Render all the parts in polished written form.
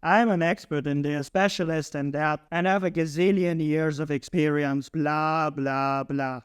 I'm an expert in this, specialist in that, and have a gazillion years of experience, blah, blah, blah.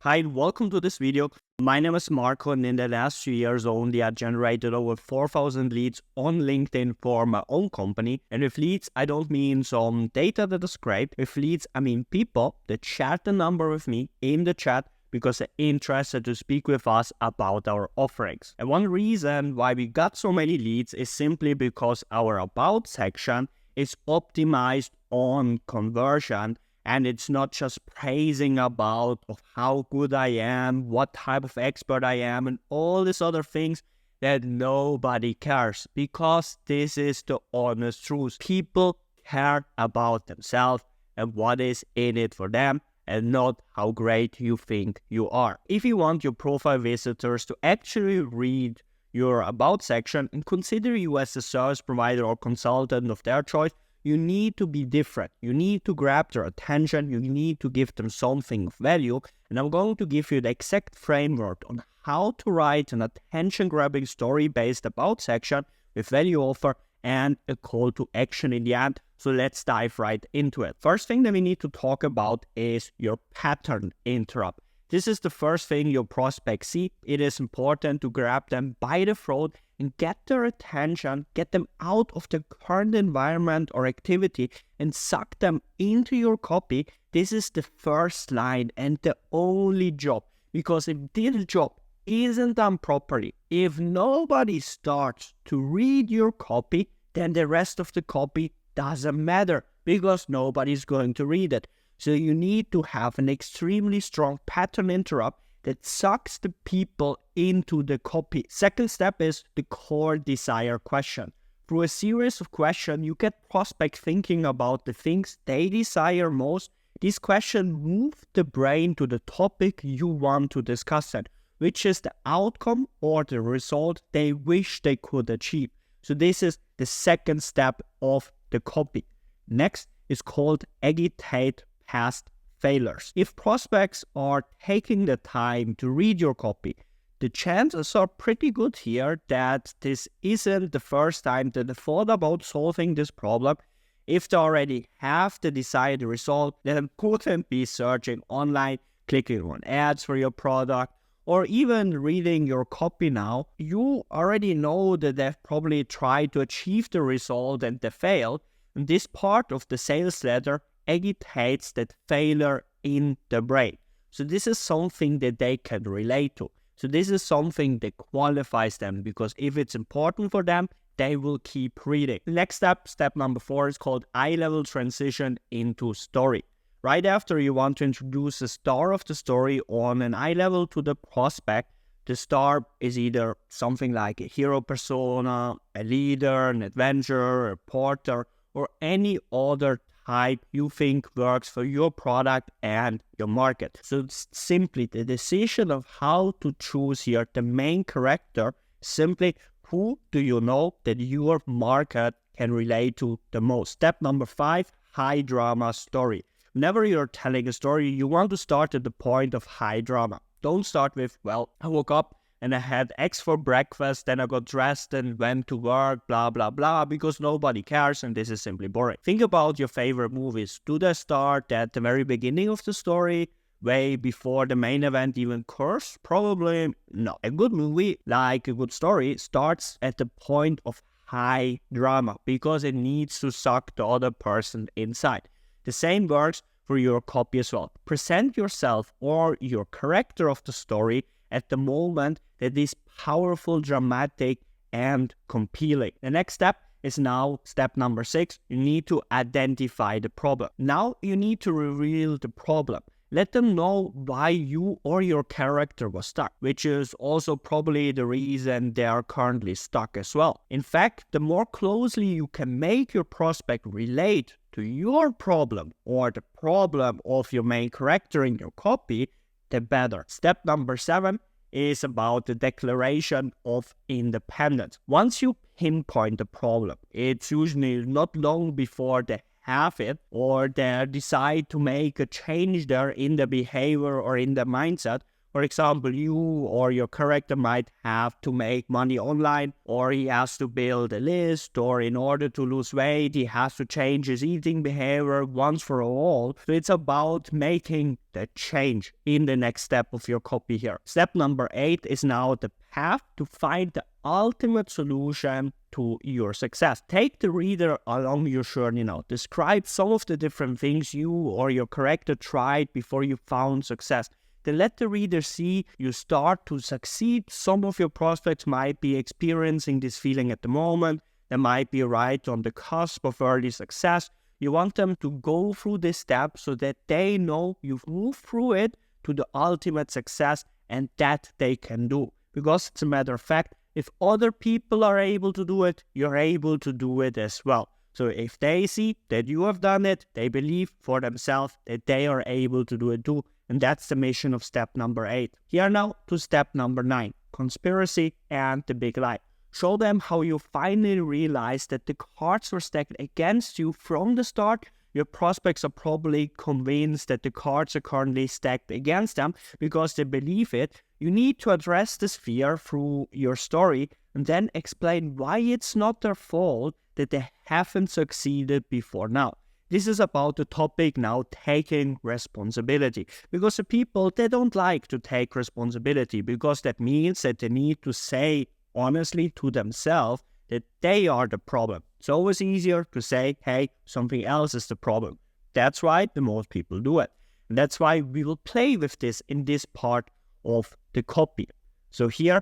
Hi, and welcome to this video. My name is Marco, and in the last few years only, I generated over 4,000 leads on LinkedIn for my own company. And with leads, I don't mean some data that is scraped. With leads, I mean people that chat the number with me in the chat because they're interested to speak with us about our offerings. And one reason why we got so many leads is simply because our About section is optimized on conversion. And it's not just praising about of how good I am, what type of expert I am, and all these other things that nobody cares, because this is the honest truth. People care about themselves and what is in it for them, and not how great you think you are. If you want your profile visitors to actually read your About section and consider you as a service provider or consultant of their choice, you need to be different. You need to grab their attention. You need to give them something of value. And I'm going to give you the exact framework on how to write an attention-grabbing story-based About section with value offer and a call to action in the end. So let's dive right into it. First thing that we need to talk about is your pattern interrupt. This is the first thing your prospects see. It is important to grab them by the throat and get their attention, get them out of the current environment or activity and suck them into your copy. This is the first line and the only job. Because if this job isn't done properly, if nobody starts to read your copy, then the rest of the copy doesn't matter because nobody's going to read it. So you need to have an extremely strong pattern interrupt that sucks the people into the copy. Second step is the core desire question. Through a series of questions, you get prospect thinking about the things they desire most. These questions move the brain to the topic you want to discuss it, which is the outcome or the result they wish they could achieve. So this is the second step of the copy. Next is called agitate past failures. If prospects are taking the time to read your copy, the chances are pretty good here that this isn't the first time that they thought about solving this problem. If they already have the desired result, then couldn't be searching online, clicking on ads for your product, or even reading your copy now. You already know that they've probably tried to achieve the result and they failed. And this part of the sales letter agitates that failure in the brain. So this is something that they can relate to. So this is something that qualifies them, because if it's important for them, they will keep reading. Next step number 4, is called eye-level transition into story. Right after you want to introduce the star of the story on an eye level to the prospect, the star is either something like a hero persona, a leader, an adventurer, a reporter, or any other type you think works for your product and your market. So it's simply the decision of how to choose here the main character. Simply, who do you know that your market can relate to the most? Step number 5, high drama story. Whenever you're telling a story, you want to start at the point of high drama. Don't start with, well, I woke up and I had X for breakfast, then I got dressed and went to work, blah, blah, blah, because nobody cares and this is simply boring. Think about your favorite movies. Do they start at the very beginning of the story, way before the main event even occurs? Probably no. A good movie, like a good story, starts at the point of high drama because it needs to suck the other person inside. The same works for your copy as well. Present yourself or your character of the story at the moment that is powerful, dramatic, and compelling. The next step is now step number 6. You need to identify the problem. Now you need to reveal the problem. Let them know why you or your character was stuck, which is also probably the reason they are currently stuck as well. In fact, the more closely you can make your prospect relate to your problem or the problem of your main character in your copy, the better. Step number 7 is about the declaration of independence. Once you pinpoint the problem, it's usually not long before they have it or they decide to make a change there in the behavior or in the mindset. For example, you or your character might have to make money online, or he has to build a list, or in order to lose weight, he has to change his eating behavior once for all. So it's about making the change in the next step of your copy here. Step number 8 is now the path to find the ultimate solution to your success. Take the reader along your journey now. Describe some of the different things you or your character tried before you found success. Then let the reader see you start to succeed. Some of your prospects might be experiencing this feeling at the moment. They might be right on the cusp of early success. You want them to go through this step so that they know you've moved through it to the ultimate success and that they can do. Because it's a matter of fact, if other people are able to do it, you're able to do it as well. So if they see that you have done it, they believe for themselves that they are able to do it too. And that's the mission of step number 8. Here now to step number 9, conspiracy and the big lie. Show them how you finally realized that the cards were stacked against you from the start. Your prospects are probably convinced that the cards are currently stacked against them because they believe it. You need to address this fear through your story and then explain why it's not their fault that they haven't succeeded before now. This is about the topic now, taking responsibility. Because the people, they don't like to take responsibility because that means that they need to say honestly to themselves that they are the problem. It's always easier to say, hey, something else is the problem. That's why the most people do it. And that's why we will play with this in this part of the copy. So here,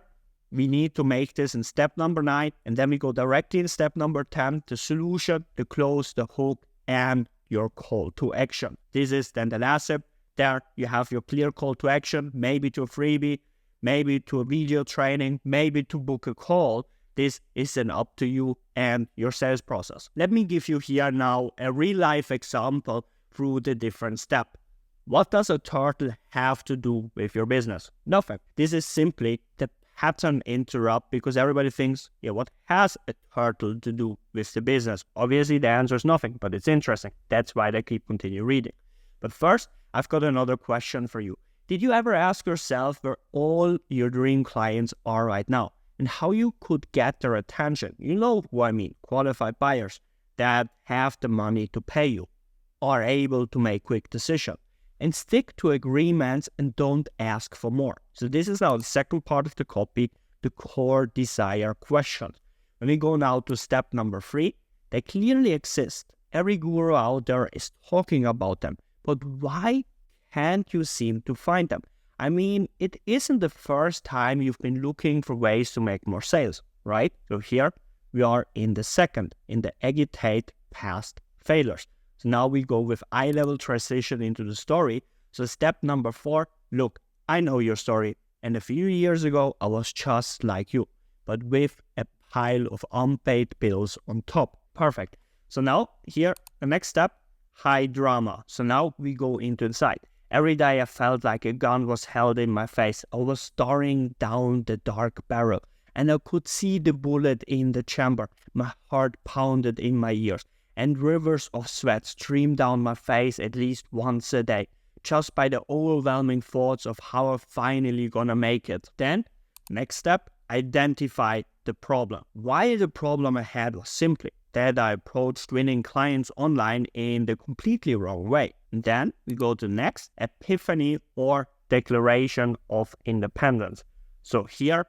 we need to make this in step number 9, and then we go directly in step number 10, the solution, the close, the hook, and your call to action. This is then the last step. There you have your clear call to action, maybe to a freebie, maybe to a video training, maybe to book a call. This is then up to you and your sales process. Let me give you here now a real life example through the different steps. What does a turtle have to do with your business? Nothing. This is simply the pattern interrupt because everybody thinks, yeah, what has a turtle to do with the business? Obviously, the answer is nothing, but it's interesting. That's why they keep continue reading. But first, I've got another question for you. Did you ever ask yourself where all your dream clients are right now and how you could get their attention? You know who I mean, qualified buyers that have the money to pay you, are able to make quick decisions, and stick to agreements and don't ask for more. So this is now the second part of the copy, the core desire questions. When we go now to step number 3, they clearly exist. Every guru out there is talking about them, but why can't you seem to find them? I mean, it isn't the first time you've been looking for ways to make more sales, right? So here we are in the second, in the agitate past failures. So now we go with eye-level transition into the story. So step number 4, look, I know your story. And a few years ago, I was just like you, but with a pile of unpaid bills on top. Perfect. So now here, the next step, high drama. So now we go into inside. Every day I felt like a gun was held in my face. I was staring down the dark barrel and I could see the bullet in the chamber. My heart pounded in my ears. And rivers of sweat stream down my face at least once a day, just by the overwhelming thoughts of how I'm finally gonna make it. Then, next step, identify the problem. Why the problem I had was simply that I approached winning clients online in the completely wrong way. And then we go to next, epiphany or declaration of independence. So here,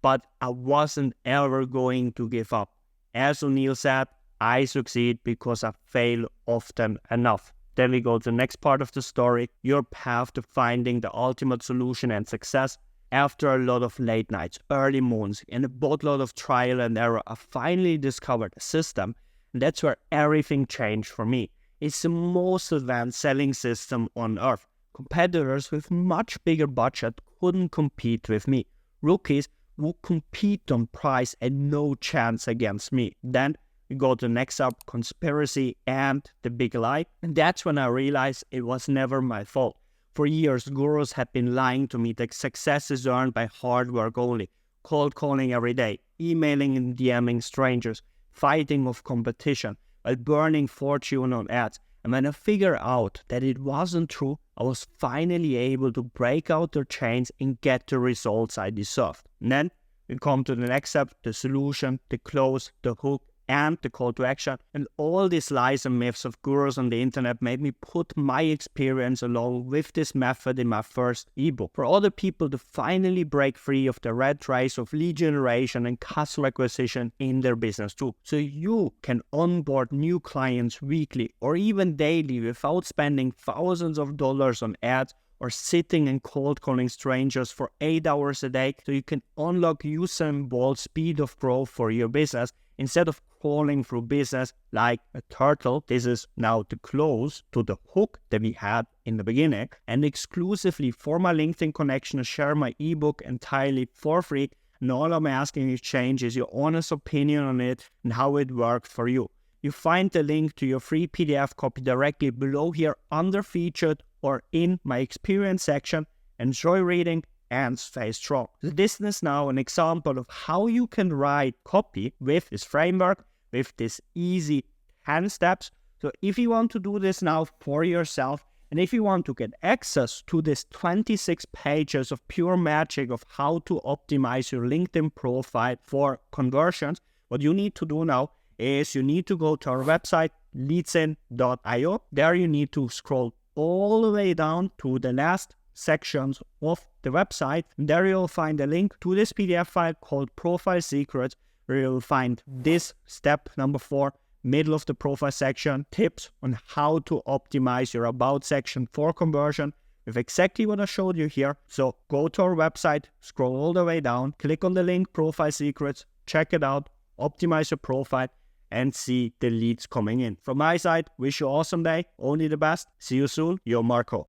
but I wasn't ever going to give up. As O'Neill said, I succeed because I fail often enough. Then we go to the next part of the story, your path to finding the ultimate solution and success. After a lot of late nights, early mornings, and a boatload of trial and error, I finally discovered a system. And that's where everything changed for me. It's the most advanced selling system on earth. Competitors with much bigger budget couldn't compete with me. Rookies would compete on price and no chance against me. Then we go to the next up, conspiracy and the big lie. And that's when I realized it was never my fault. For years, gurus had been lying to me that success is earned by hard work only, cold calling every day, emailing and DMing strangers, fighting with competition, while burning fortune on ads. And when I figured out that it wasn't true, I was finally able to break out the chains and get the results I deserved. And then we come to the next step, the solution, the close, the hook, and the call to action. And all these lies and myths of gurus on the internet made me put my experience along with this method in my first ebook for other people to finally break free of the rat race of lead generation and customer acquisition in their business too. So you can onboard new clients weekly or even daily without spending thousands of dollars on ads or sitting and cold calling strangers for 8 hours a day, so you can unlock Usain Bolt speed of growth for your business instead of crawling through business like a turtle. This is now the close to the hook that we had in the beginning. And exclusively for my LinkedIn connection, I share my ebook entirely for free. And all I'm asking in exchange is your honest opinion on it and how it worked for you. You find the link to your free PDF copy directly below here under featured or in my experience section. Enjoy reading and stay strong. So this is now an example of how you can write copy with this framework, with this easy 10 steps. So if you want to do this now for yourself, and if you want to get access to this 26 pages of pure magic of how to optimize your LinkedIn profile for conversions, what you need to do now is you need to go to our website, leadsin.io. There you need to scroll all the way down to the last sections of the website. And there you'll find a link to this PDF file called Profile Secrets, where you'll find this step number 4, middle of the profile section, tips on how to optimize your about section for conversion with exactly what I showed you here. So go to our website, scroll all the way down, click on the link Profile Secrets, check it out, optimize your profile, and see the leads coming in. From my side, wish you an awesome day, only the best. See you soon, your Marco.